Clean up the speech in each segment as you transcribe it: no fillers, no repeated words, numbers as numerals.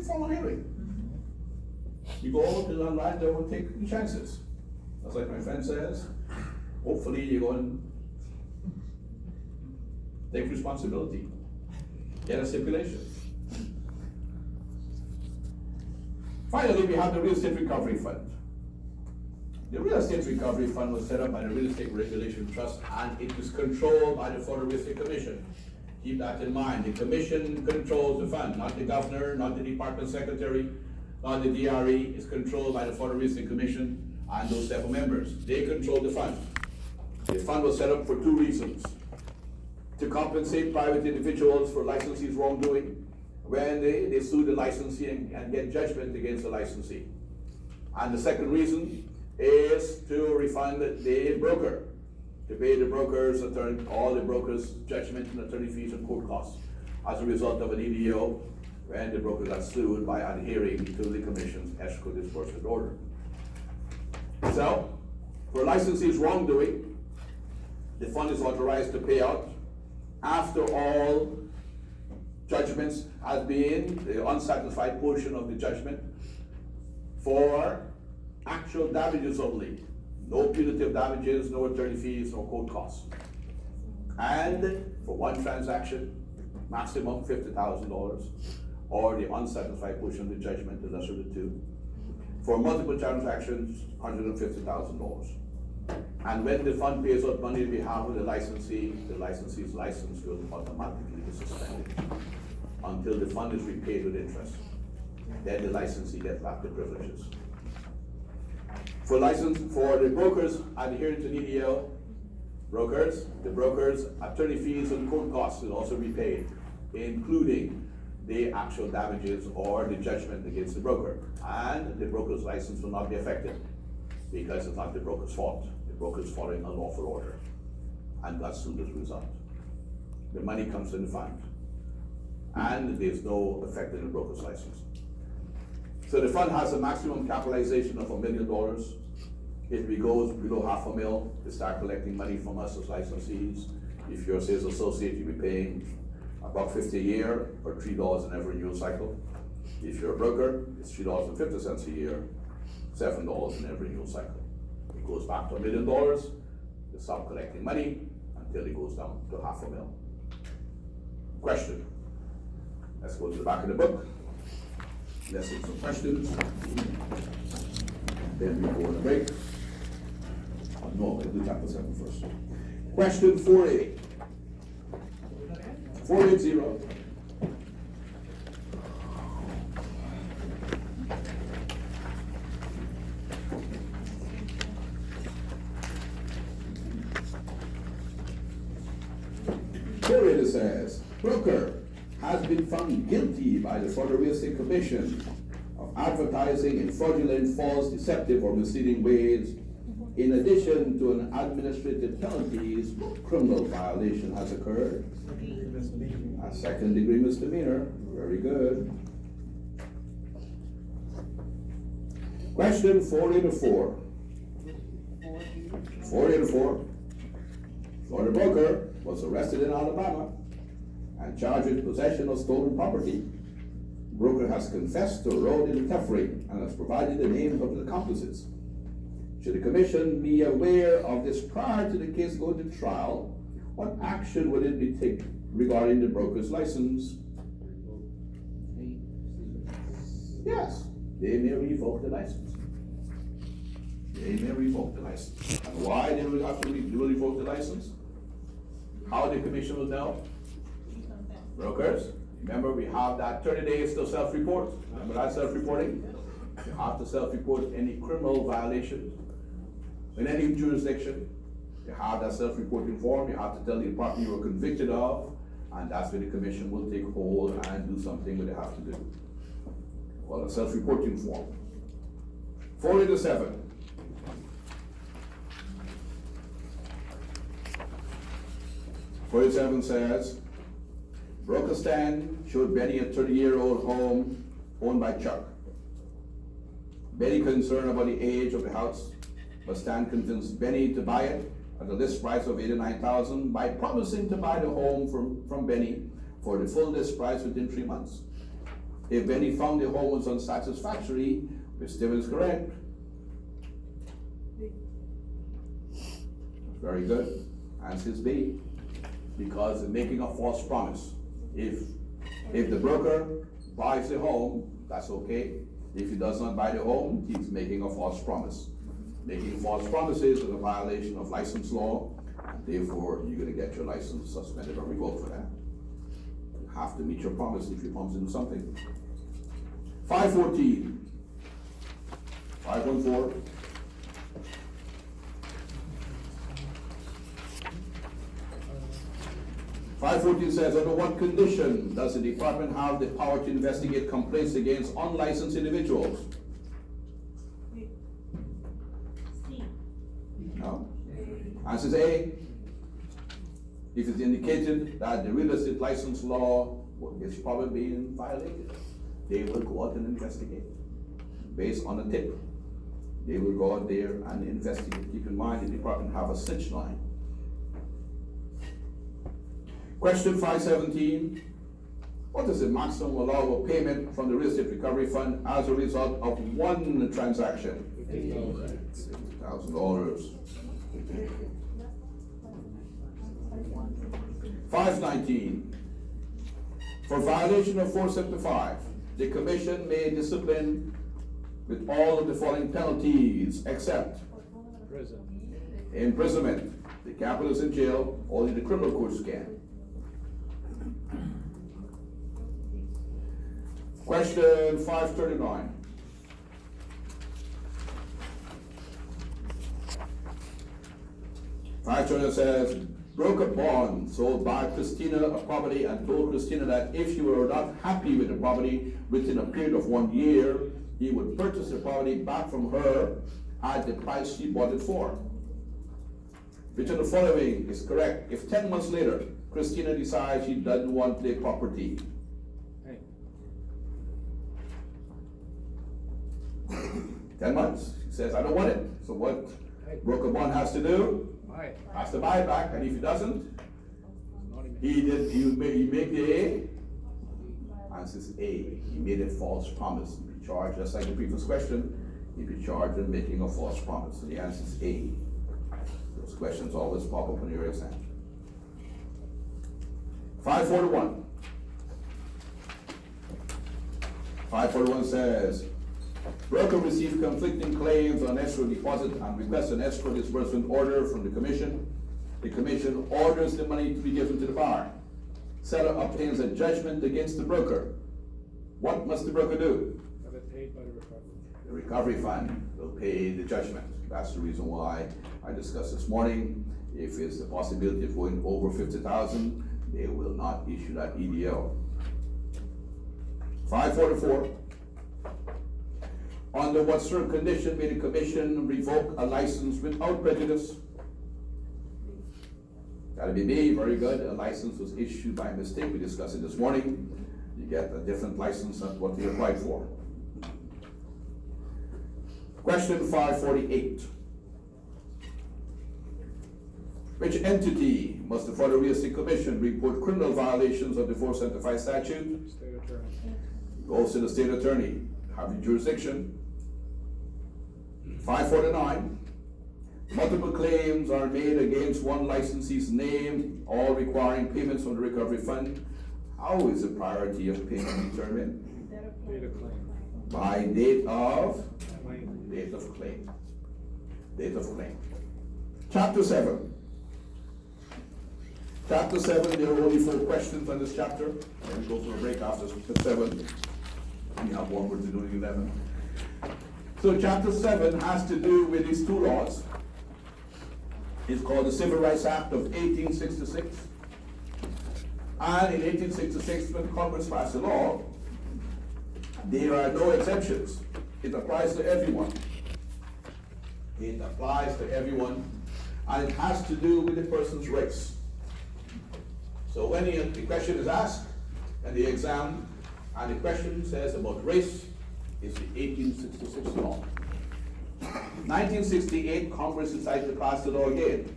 formal hearing. You go to the online, they will take the chances. That's like my friend says, hopefully you're going to take responsibility. Get a stipulation. Finally, we have the Real Estate Recovery Fund. The Real Estate Recovery Fund was set up by the Real Estate Regulation Trust, and it is controlled by the Florida Real Estate Commission. Keep that in mind. The commission controls the fund, not the governor, not the department secretary, not the DRE. It's controlled by the Florida Real Estate Commission and those several members. They control the fund. The fund was set up for two reasons: to compensate private individuals for licensees' wrongdoing when they sue the licensee and get judgment against the licensee. And the second reason is to refund the broker, to pay the broker's attorney, all the broker's judgment and attorney fees and court costs as a result of an EDO when the broker got sued by adhering to the commission's escrow disbursement order. So, for licensee's wrongdoing, the fund is authorized to pay out after all judgments have been, the unsatisfied portion of the judgment, for actual damages only. No punitive damages, no attorney fees, no court costs. And for one transaction, maximum $50,000, or the unsatisfied portion of the judgment, the lesser of the two. For multiple transactions, $150,000. And when the fund pays out money on behalf of the licensee's license will automatically be suspended until the fund is repaid with interest. Then the licensee gets back the privileges. For the brokers adhering to EDO, the brokers' attorney fees and court costs will also be paid, including the actual damages or the judgment against the broker. And the broker's license will not be affected because it's not the broker's fault. The broker is following a lawful order and got sued as a result. The money comes to the fund, and there's no effect on the broker's license. So the fund has a maximum capitalization of $1 million. If it goes below $500,000, they start collecting money from us as licensees. If you're a sales associate, you'll be paying about $50 a year or $3 in every renewal cycle. If you're a broker, it's $3.50 a year, $7 in every renewal cycle. It goes back to $1 million, they stop collecting money until it goes down to $500,000. Question. Let's go to the back of the book. Let's take some questions. Then we go on a break. No, let's do chapter 7 first. Question 480. 480. It says, broker has been found guilty by the Florida Real Estate Commission of advertising in fraudulent, false, deceptive, or misleading ways. In addition to an administrative penalties, criminal violation has occurred. A second-degree misdemeanor. Very good. Question 484. 484. Florida broker was arrested in Alabama and charged with possession of stolen property. Broker has confessed to a role in the theft ring and has provided the names of the accomplices. Should the commission be aware of this prior to the case going to trial, what action would it be taken regarding the broker's license? Yes, they may revoke the license. They may revoke the license. And why they will have to revoke the license? How the commission will know? Brokers, remember we have that 30 days to self-report. Remember that self-reporting? You have to self-report any criminal violation in any jurisdiction. You have that self-reporting form. You have to tell the department you were convicted of, and that's where the commission will take hold and do something that they have to do. Well, a self-reporting form. 487. 47 says, broker stand showed Benny a 30-year-old home owned by Chuck. Benny, concerned about the age of the house, but Stan convinced Benny to buy it at the list price of $89,000 by promising to buy the home from Benny for the full list price within 3 months. If Benny found the home was unsatisfactory, which Stephen is correct. Very good. Answer is B. Because they're making a false promise. If the broker buys the home, that's okay. If he does not buy the home, he's making a false promise. Making false promises is a violation of license law, and therefore you're going to get your license suspended or revoked for that. You have to meet your promise if you promise to do something. 514. 514. Says, under what condition does the department have the power to investigate complaints against unlicensed individuals? C. No. Answer is A. If it's indicated that the real estate license law is probably being violated, they will go out and investigate based on a tip. They will go out there and investigate. Keep in mind, the department have a snitch line. Question 517. What is the maximum allowable payment from the real estate recovery fund as a result of one transaction? $50,000. 519. For violation of 475, the commission may discipline with all of the following penalties except imprisonment. The capital is in jail, only the criminal courts can. Question 539. Says, broker bond sold by Christina a property and told Christina that if she were not happy with the property within a period of 1 year, he would purchase the property back from her at the price she bought it for. Which of the following is correct? If 10 months later, Christina decides she doesn't want the property. 10 months, she says, I don't want it. So what broker bond has to do? Has to buy it back, and if he doesn't, he make the A. Answer is A. He made a false promise. He'd be charged, just like the previous question, he'd be charged with making a false promise. So the answer is A. Those questions always pop up on your exam. 541. 541 says, broker received conflicting claims on escrow deposit and requests an escrow disbursement order from the commission. The commission orders the money to be given to the buyer. Seller obtains a judgment against the broker. What must the broker do? Have it paid by the recovery. The recovery fund will pay the judgment. That's the reason why I discussed this morning. If it's the possibility of going over 50,000, they will not issue that EDL. 544. Under what certain condition may the commission revoke a license without prejudice? That'll be B. Very good. A license was issued by mistake. We discussed it this morning. You get a different license than what you applied for. Question 548. Which entity must the Federal Real Estate Commission report criminal violations of the 475 statute? State attorney. Goes to the state attorney. Have the jurisdiction. 549. Multiple claims are made against one licensee's name, all requiring payments from the recovery fund. How is the priority of payment determined? Date of claim. By date of? Claim. Date of claim. Date of claim. Chapter 7. Chapter 7, there are only 4 questions on this chapter. Then we go for a break after 7. We have one more to do in 11. So chapter 7 has to do with these 2 laws. It's called the Civil Rights Act of 1866. And in 1866, when Congress passed the law, there are no exemptions. It applies to everyone. It applies to everyone, and it has to do with the person's race. So when the question is asked in the exam, and the question says about race, it's the 1866 law. 1968, Congress decided to pass the law again.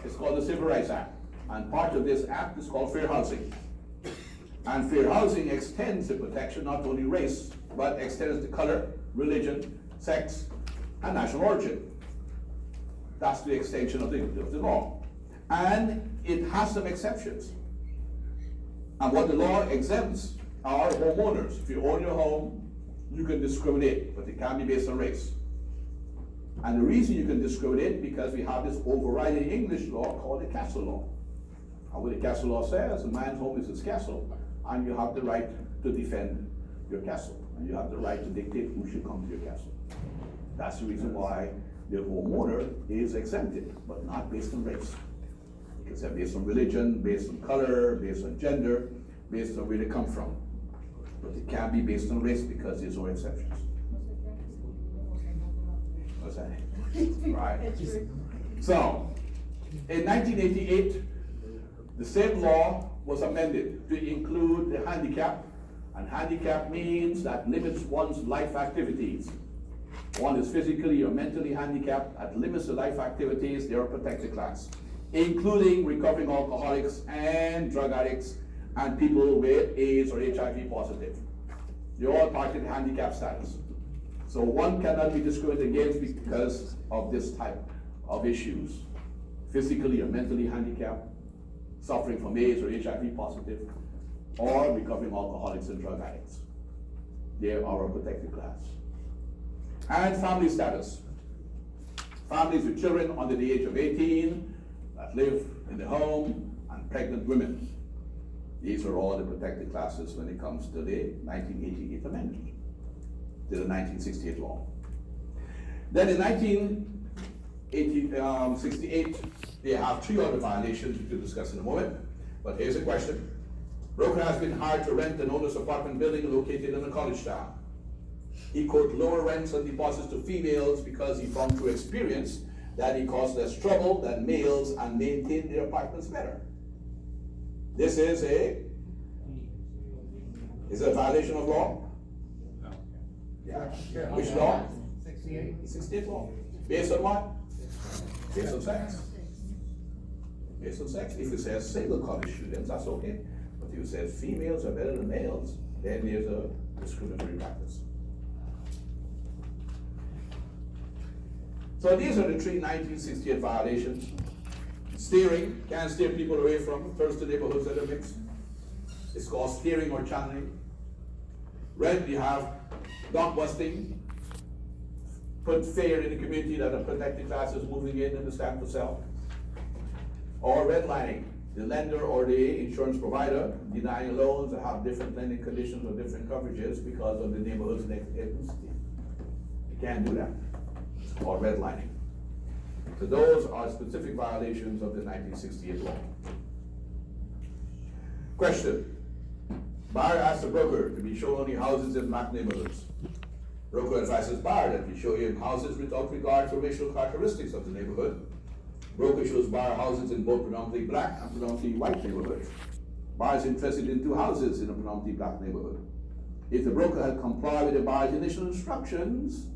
It's called the Civil Rights Act. And part of this act is called fair housing. And fair housing extends the protection not only race, but extends the color, religion, sex, and national origin. That's the extension of the law. And it has some exceptions. And what the law exempts are homeowners. If you own your home, you can discriminate, but it can't be based on race. And the reason you can discriminate because we have this overriding English law called the castle law. And what the castle law says, a man's home is his castle, and you have the right to defend your castle, and you have the right to dictate who should come to your castle. That's the reason why the homeowner is exempted, but not based on race. Because they're based on religion, based on color, based on gender, based on where they come from. But it can't be based on race because there's no exceptions. What's that? Right. So, in 1988, the same law was amended to include the handicap, and handicap means that limits one's life activities. One is physically or mentally handicapped, that limits the life activities, they're a protected class, including recovering alcoholics and drug addicts and people with AIDS or HIV positive. They're all part of the handicap status. So one cannot be discriminated against because of this type of issues. Physically or mentally handicapped, suffering from AIDS or HIV positive, or recovering alcoholics and drug addicts. They are a protected class. And family status. Families with children under the age of 18 that live in the home, and pregnant women. These are all the protected classes when it comes to the 1988 amendment to the 1968 law. Then in 1968, they have three other violations which we'll discuss in a moment. But here's a question. Broker has been hired to rent an owner's apartment building located in a college town. He quote lower rents and deposits to females because he found through experience that he caused less trouble than males and maintained their apartments better. This is a violation of law? No. Yeah. Which law? 68. 68 law. Based on what? Based on sex. Based on sex. If it says single college students, that's okay. But if it says females are better than males, then there's a discriminatory practice. So these are the three 1968 violations. Steering, can't steer people away from first the neighborhoods that are mixed. It's called steering or channeling. Red, you have dog busting, put fear in the community that a protected class is moving in and stand for sale. Or redlining, the lender or the insurance provider denying loans that have different lending conditions or different coverages because of the neighborhood's ethnicity. You can't do that. It's called redlining. So those are specific violations of the 1968 law. Question. Buyer asks the broker to be shown only houses in black neighborhoods. Broker advises buyer that we show him houses without regard to racial characteristics of the neighborhood. Broker shows buyer houses in both predominantly black and predominantly white neighborhoods. Buyer is interested in two houses in a predominantly black neighborhood. If the broker had complied with the buyer's initial instructions,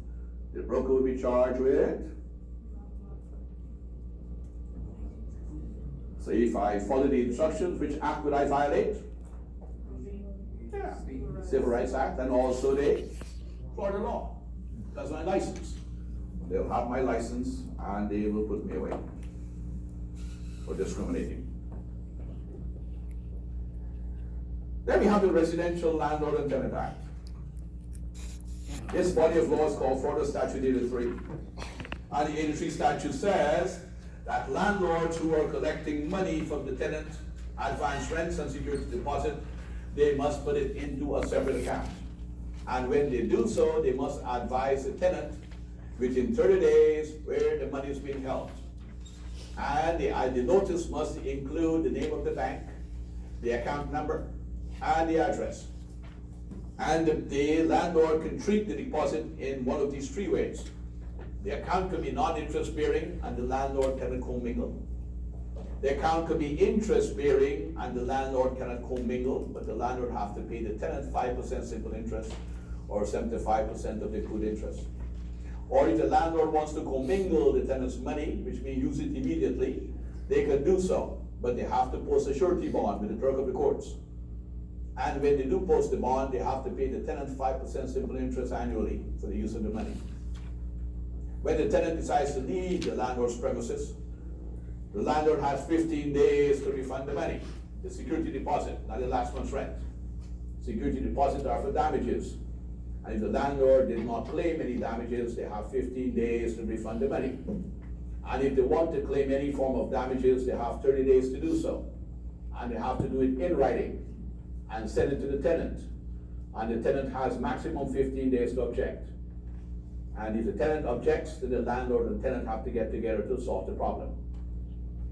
the broker would be charged with. So if I follow the instructions, which act would I violate? Yeah, Civil Rights Act, and also the Florida law. That's my license. They'll have my license and they will put me away for discriminating. Then we have the Residential Landlord and Tenant Act. This body of law is called Florida Statute 83. And the 83 statute says that landlords who are collecting money from the tenant, advance rents and security deposit, they must put it into a separate account. And when they do so, they must advise the tenant within 30 days where the money is being held. And the notice must include the name of the bank, the account number, and the address. And the landlord can treat the deposit in one of these three ways. The account can be non-interest bearing and the landlord cannot commingle. The account can be interest bearing and the landlord cannot commingle, but the landlord has to pay the tenant 5% simple interest or 75% of the accrued interest. Or if the landlord wants to commingle the tenant's money, which means use it immediately, they can do so, but they have to post a surety bond with the clerk of the courts. And when they do post the bond, they have to pay the tenant 5% simple interest annually for the use of the money. When the tenant decides to leave the landlord's premises, the landlord has 15 days to refund the money, the security deposit, not the last month's rent. Security deposits are for damages. And if the landlord did not claim any damages, they have 15 days to refund the money. And if they want to claim any form of damages, they have 30 days to do so. And they have to do it in writing and send it to the tenant. And the tenant has maximum 15 days to object. And if the tenant objects, then the landlord and tenant have to get together to solve the problem.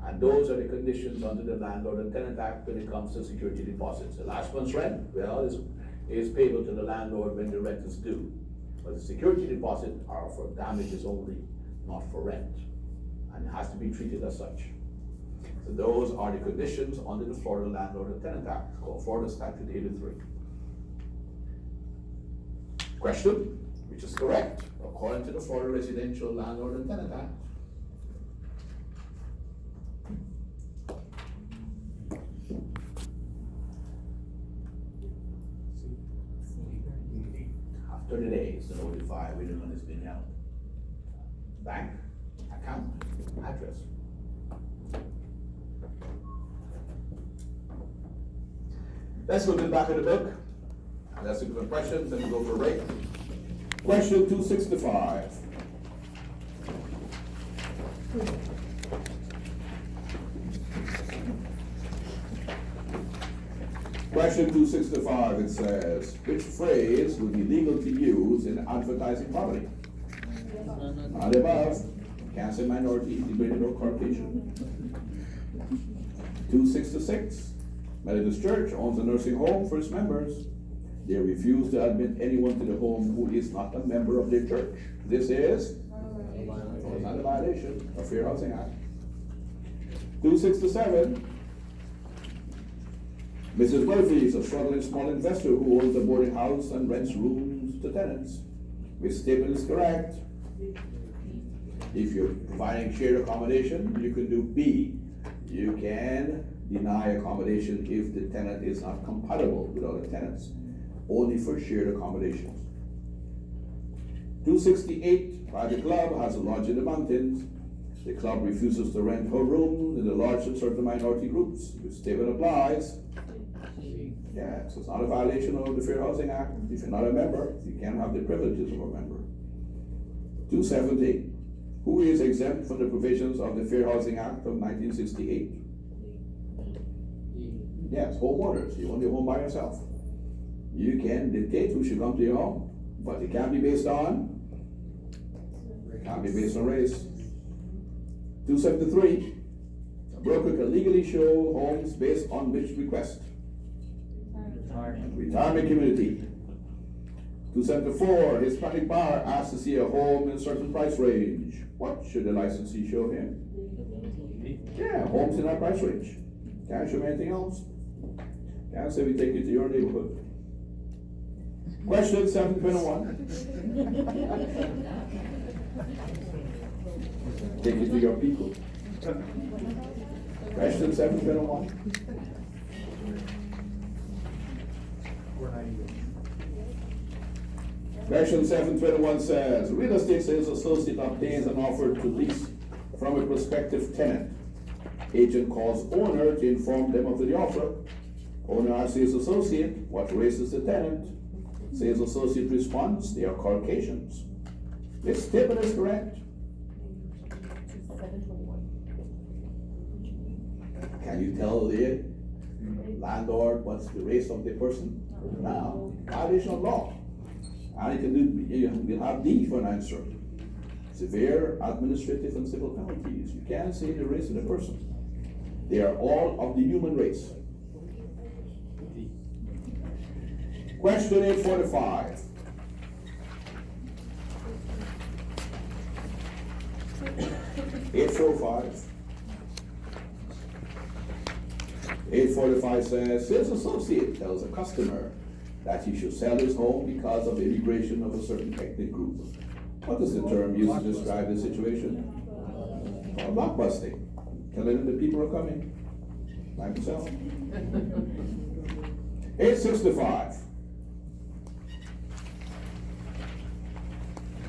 And those are the conditions under the Landlord and Tenant Act when it comes to security deposits. The last month's rent, well, is payable to the landlord when the rent is due. But the security deposit are for damages only, not for rent. And it has to be treated as such. So those are the conditions under the Florida Landlord and Tenant Act, called Florida Statute 83. Question, which is correct, according to the Florida Residential Landlord and Tenant Act. Have 30 days to notify whether one has been held. Bank, account, address. Let's look at the back of the book. And let's look at the questions and go for a rate. Question 265. Question 265, it says, which phrase would be legal to use in advertising property? Not above. Can't say minority, integrated, or Caucasian. 266. Methodist Church owns a nursing home for its members. They refuse to admit anyone to the home who is not a member of their church. This is not a violation of Fair Housing Act. 267. Mrs. Murphy is a struggling small investor who owns a boarding house and rents rooms to tenants. This statement is correct. If you're providing shared accommodation, you can do B. You can deny accommodation if the tenant is not compatible with other tenants, only for shared accommodations. 268, private club has a lodge in the mountains. The club refuses to rent her room in the lodge to certain minority groups. This statement applies. Yeah, so it's not a violation of the Fair Housing Act. If you're not a member, you can't have the privileges of a member. 270, who is exempt from the provisions of the Fair Housing Act of 1968? Yes, homeowners. You own your home by yourself. You can dictate who should come to your home, but it can't be based on race. 273, a broker can legally show homes based on which request? Retirement community. 274, Hispanic bar asks to see a home in a certain price range. What should the licensee show him? Yeah, homes in that price range. Can't show him anything else. Can't say we take you to your neighborhood. Question 721. Take it to your people. Question 721. Question 721 says, real estate sales associate obtains an offer to lease from a prospective tenant. Agent calls owner to inform them of the offer. Owner asks sales associate, what race is the tenant? Sales associate responds, they are Caucasians. This statement is correct. Can you tell the landlord what's the race of the person? No, violation of law. And you have D for an answer. Severe administrative and civil penalties. You can't say the race of the person. They are all of the human race. Question 845. $845 says, sales associate tells a customer that he should sell his home because of immigration of a certain ethnic group. What is the term used to describe the situation? Blockbusting. Telling them the people are coming. Like yourself. 865.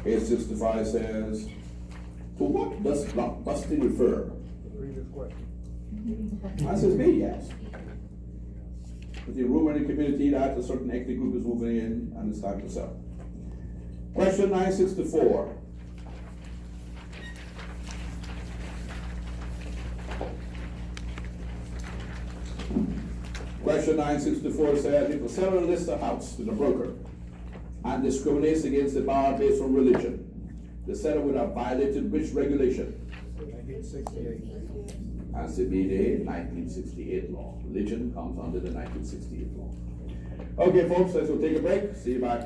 865 says, to what does blockbusting refer? The previous question. Answer is B, yes. With the rumor in the community that a certain ethnic group is moving in and it's time to sell. Question 964. Question 964 said, if a seller lists a house with a broker and discriminates against the buyer based on religion, the seller would have violated which regulation? 1968. Answer B, the 1968 law. Religion comes under the 1968 law. Okay, folks, let's go take a break. See you back here.